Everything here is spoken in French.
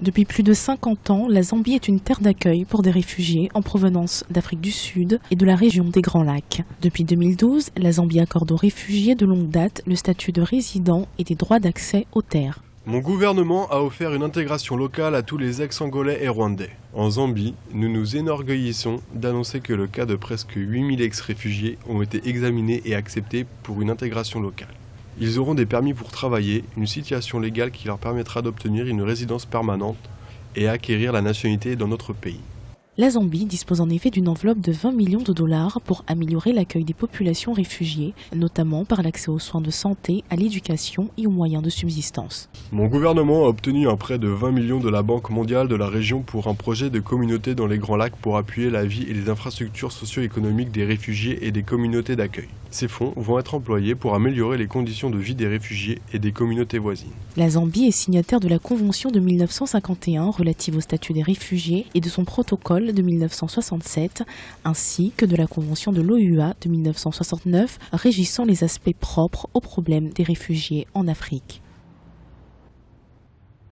Depuis plus de 50 ans, la Zambie est une terre d'accueil pour des réfugiés en provenance d'Afrique du Sud et de la région des Grands Lacs. Depuis 2012, la Zambie accorde aux réfugiés de longue date le statut de résident et des droits d'accès aux terres. Mon gouvernement a offert une intégration locale à tous les ex-angolais et rwandais. En Zambie, nous nous enorgueillissons d'annoncer que le cas de presque 8000 ex-réfugiés ont été examinés et acceptés pour une intégration locale. Ils auront des permis pour travailler, une situation légale qui leur permettra d'obtenir une résidence permanente et acquérir la nationalité dans notre pays. La Zambie dispose en effet d'une enveloppe de 20 millions de dollars pour améliorer l'accueil des populations réfugiées, notamment par l'accès aux soins de santé, à l'éducation et aux moyens de subsistance. Mon gouvernement a obtenu un prêt de 20 millions de la Banque mondiale de la région pour un projet de communauté dans les Grands Lacs pour appuyer la vie et les infrastructures socio-économiques des réfugiés et des communautés d'accueil. Ces fonds vont être employés pour améliorer les conditions de vie des réfugiés et des communautés voisines. La Zambie est signataire de la Convention de 1951 relative au statut des réfugiés et de son protocole de 1967, ainsi que de la Convention de l'OUA de 1969 régissant les aspects propres aux problèmes des réfugiés en Afrique.